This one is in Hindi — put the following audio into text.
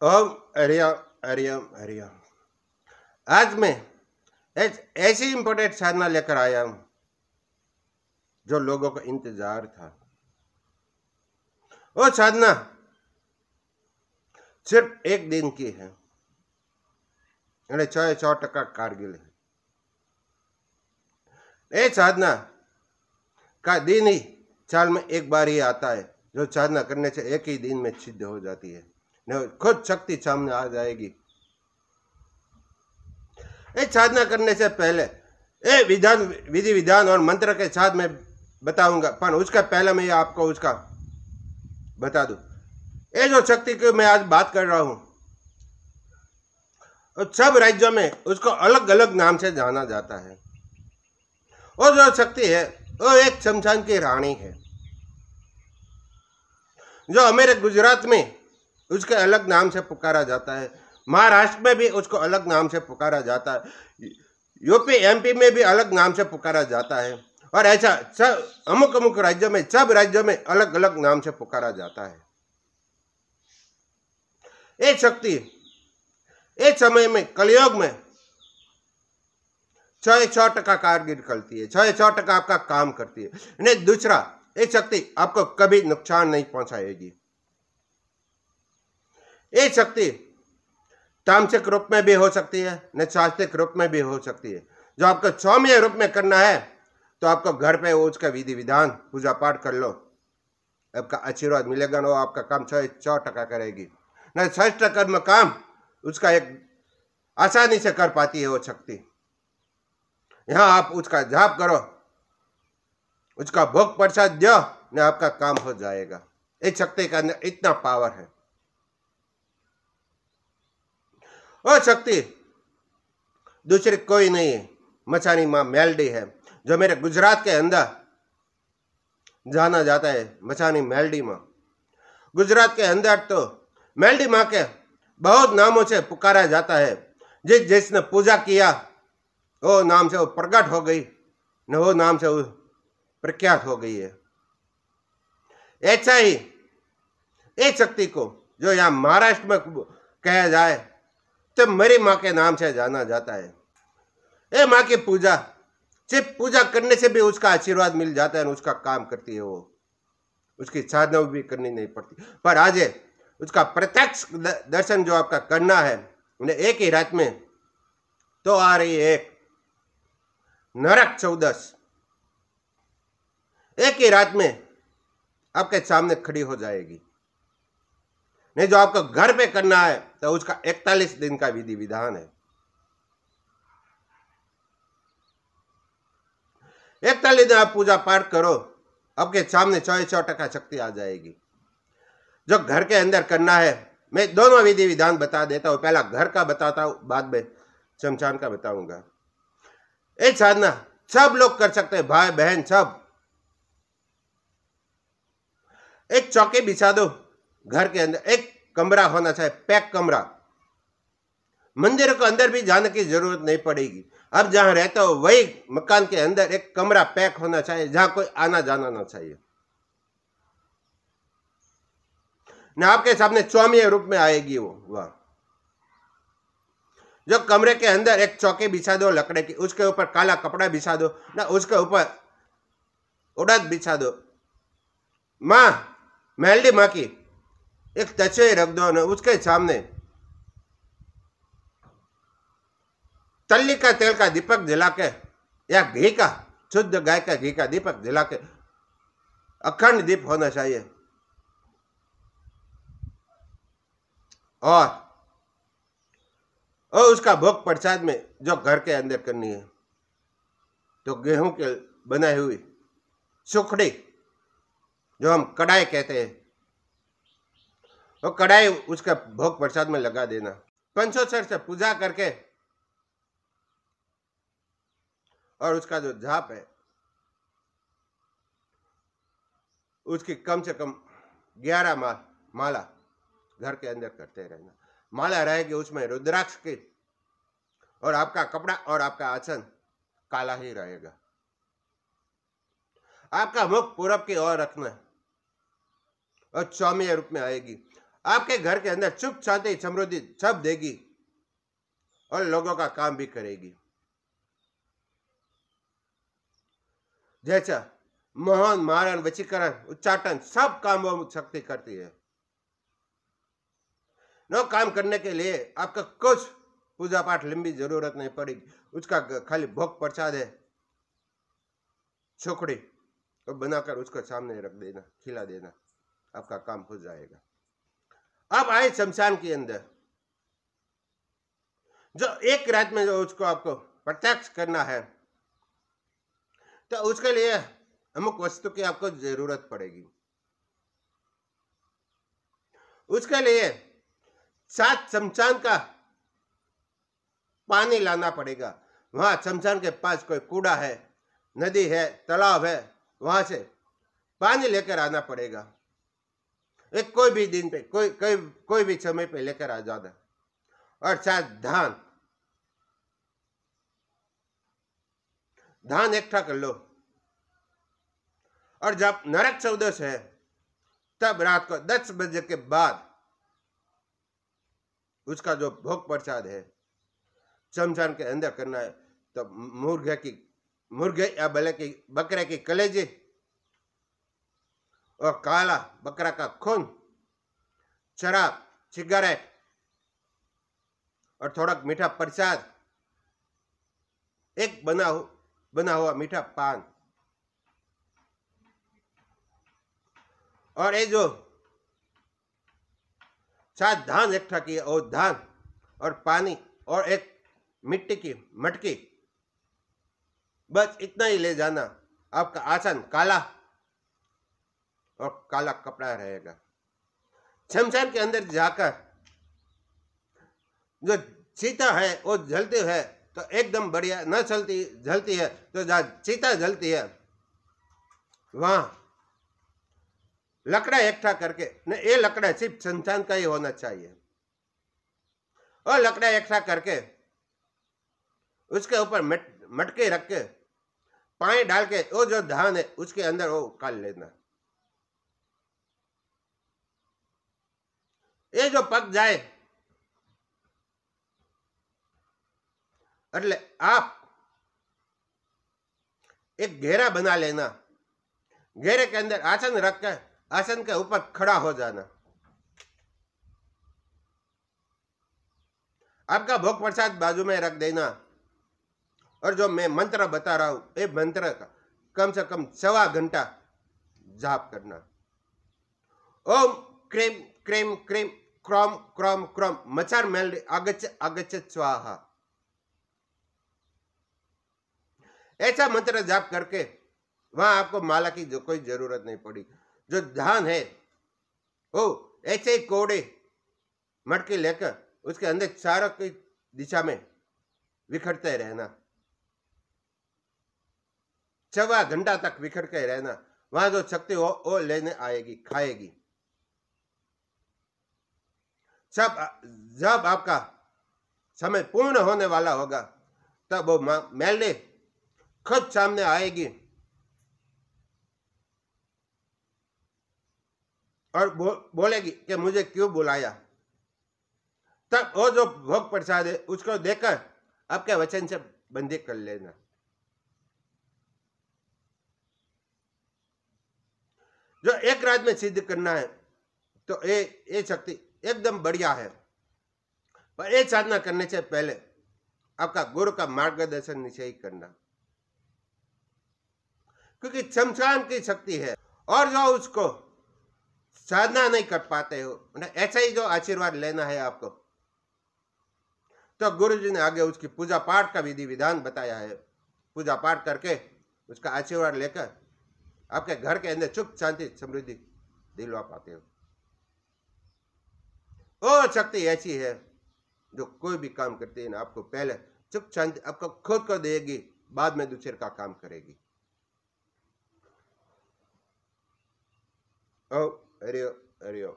ओम हरिओम हरिओम हरिओम। आज मैं एक ऐसी इंपॉर्टेंट साधना लेकर आया हूं जो लोगों का इंतजार था। वो साधना सिर्फ एक दिन की है, यानी 100% कारगिल है। ये साधना का दिन ही साल में एक बार ही आता है, जो साधना करने से एक ही दिन में सिद्ध हो जाती है, खुद शक्ति सामने आ जाएगी। इस साधना करने से पहले ये विधि विधान और मंत्र के साथ मैं बताऊंगा, पर उसका पहले मैं आपको उसका बता दूं। ये जो शक्ति की मैं आज बात कर रहा हूं, सब राज्यों में उसको अलग अलग नाम से जाना जाता है। और जो शक्ति है वो एक शमशान की रानी है, जो हमारे गुजरात में उसके अलग नाम से पुकारा जाता है, महाराष्ट्र में भी उसको अलग नाम से पुकारा जाता है, यूपी एमपी में भी अलग नाम से पुकारा जाता है, और ऐसा सब अमुक अमुक राज्यों में, सब राज्यों में अलग अलग नाम से पुकारा जाता है। ये शक्ति एक समय में कलयुग में 100% कारगर करती है, 100% आपका काम करती है। नहीं, दूसरा, ये शक्ति आपको कभी नुकसान नहीं पहुंचाएगी। ये शक्ति तामसिक रूप में भी हो सकती है, न शास्त्रिक रूप में भी हो सकती है। जो आपको सौम्य रूप में करना है तो आपको घर पे उसका विधि विधान पूजा पाठ कर लो, आपका आशीर्वाद मिलेगा ना, आपका काम 100% करेगी। न श्रेष्ठ कर्म काम उसका एक आसानी से कर पाती है वो शक्ति। यहाँ आप उसका जाप करो, उसका भोग प्रसाद दो, न आपका काम हो जाएगा। इस शक्ति के अंदर इतना पावर है। वो शक्ति दूसरी कोई नहीं है, मचानी माँ मेलडी है, जो मेरे गुजरात के अंदर जाना जाता है। मचानी मेलडी माँ गुजरात के अंदर तो मेलडी माँ के बहुत नामों से पुकारा जाता है। जिसने पूजा किया वो नाम से वो प्रकट हो गई, न वो नाम से वो प्रख्यात हो गई है। ऐसा ही एक शक्ति को जो यहाँ महाराष्ट्र में कहा जाए तो मेरी माँ के नाम से जाना जाता है। ये माँ की पूजा, सिर्फ पूजा करने से भी उसका आशीर्वाद मिल जाता है, उसका काम करती है वो, उसकी साधना भी करनी नहीं पड़ती। पर आज उसका प्रत्यक्ष दर्शन जो आपका करना है, उन्हें एक ही रात में तो आ रही है एक नरक चौदस, एक ही रात में आपके सामने खड़ी हो जाएगी। नहीं, जो आपको घर पे करना है तो उसका 41 दिन का विधि विधान है। 41 दिन आप पूजा पाठ करो, आपके सामने 100% शक्ति आ जाएगी। जो घर के अंदर करना है, मैं दोनों विधि विधान बता देता हूं। पहला घर का बताता हूं, बाद में शमशान का बताऊंगा। एक साधना सब लोग कर सकते हैं, भाई बहन सब। एक चौकी बिछा दो घर के अंदर, एक कमरा होना चाहिए, पैक कमरा। मंदिर के अंदर भी जाने की जरूरत नहीं पड़ेगी। अब जहां रहते हो वही मकान के अंदर एक कमरा पैक होना चाहिए, जहां कोई आना जाना ना चाहिए। न आपके सामने स्वामी रूप में आएगी वो वह। जो कमरे के अंदर एक चौकी बिछा दो लकड़े की, उसके ऊपर काला कपड़ा बिछा दो, ना उसके ऊपर उड़द बिछा दो। माँ मेलडी माँ की एक तस्वीर रख दो, ना उसके सामने तल्ली का तेल का दीपक जला के, या घी का, शुद्ध गाय का घी का दीपक जला के, अखंड दीप होना चाहिए। और उसका भोग प्रसाद में जो घर के अंदर करनी है, तो गेहूं के बनाई हुई सुखड़ी, जो हम कढ़ाई कहते हैं, वो कढ़ाई उसका भोग प्रसाद में लगा देना। पंचोत्सर से पूजा करके, और उसका जो जाप है उसकी कम से कम 11 माला घर के अंदर करते रहना। माला रहेगी उसमें रुद्राक्ष की, और आपका कपड़ा और आपका आसन काला ही रहेगा। आपका मुख पूरब की ओर रखना है, और सौम्य रूप में आएगी। आपके घर के अंदर सुख शांति समृद्धि सब देगी और लोगों का काम भी करेगी। जैसा मोहन मारण वशीकरण उच्चाटन सब काम वो शक्ति करती है। नो काम करने के लिए आपका कुछ पूजा पाठ लंबी जरूरत नहीं पड़ेगी, उसका खाली भोग प्रसाद है, छोकड़ी तो बनाकर उसको सामने रख देना, खिला देना, आपका काम हो जाएगा। अब आए शमशान के अंदर, जो एक रात में जो उसको आपको प्रत्यक्ष करना है, तो उसके लिए अमुक वस्तु की आपको जरूरत पड़ेगी। उसके लिए 7 शमशान का पानी लाना पड़ेगा। वहां शमशान के पास कोई कूड़ा है, नदी है, तालाब है, वहां से पानी लेकर आना पड़ेगा। एक कोई भी दिन पे कोई भी समय पे लेकर आ जाना। और 7 धान इकट्ठा कर लो। और जब नरक चौदस है तब रात को 10 बजे के बाद उसका जो भोग प्रसाद है शमशान के अंदर करना है। तो मुर्गे या बकरे की कलेजी और काला बकरा का खून, शराब, सिगरेट और थोड़ा मीठा प्रसाद, एक बना हुआ मीठा पान, और ये जो 7 धान इकट्ठा किए और धान और पानी और एक मिट्टी की मटकी, बस इतना ही ले जाना। आपका आसन काला और काला कपड़ा रहेगा। शमशान के अंदर जाकर जो चीता है वो जलती है तो एकदम बढ़िया, न जलती है तो जहाँ चीता जलती है वहां लकड़ा इकट्ठा करके, ये लकड़ा सिर्फ शमशान का ही होना चाहिए, और लकड़ा इकट्ठा करके उसके ऊपर मटके रख के पानी डाल के वो जो धान है उसके अंदर वो काल लेना। ये जो पक जाए એટલે आप एक घेरा बना लेना। घेरे के अंदर आसन रख कर आसन के ऊपर खड़ा हो जाना। आपका भोग प्रसाद बाजू में रख देना, और जो मैं मंत्र बता रहा हूं ये मंत्र का कम से कम 1.25 घंटा जाप करना। ओम क्रीम क्रीम क्रीम क्रोम क्रोम क्रोम मचार मेलडी आगच्छ आगच्छ स्वाहा, ऐसा मंत्र जाप करके वहां आपको माला की जो कोई जरूरत नहीं पड़ी। जो धान है वो ऐसे ही कोड़े मटके लेकर उसके अंदर चारों की दिशा में विखरते रहना। 1.25 घंटा तक विखर के रहना। वहां जो शक्ति हो वो लेने आएगी, खाएगी। जब आपका समय पूर्ण होने वाला होगा तब वो मेलडी खुद सामने आएगी और बोलेगी कि मुझे क्यों बुलाया। तब वो जो भोग प्रसाद है उसको देकर आपके वचन से बंदी कर लेना। जो एक रात में सिद्ध करना है तो ये शक्ति एकदम बढ़िया है, पर ये साधना करने से पहले आपका गुरु का मार्गदर्शन निश्चय ही करना, क्योंकि शमशान की शक्ति है। और जो उसको साधना नहीं कर पाते हो, ऐसा ही जो आशीर्वाद लेना है आपको, तो गुरु जी ने आगे उसकी पूजा पाठ का विधि विधान बताया है। पूजा पाठ करके उसका आशीर्वाद लेकर आपके घर के अंदर सुख शांति समृद्धि दिलवा पाते हो। वो शक्ति ऐसी है जो कोई भी काम करती है ना, आपको पहले सुख शांति आपको खुद को देगी, बाद में दूसरे का काम करेगी। ओ हरिओ हरिओ।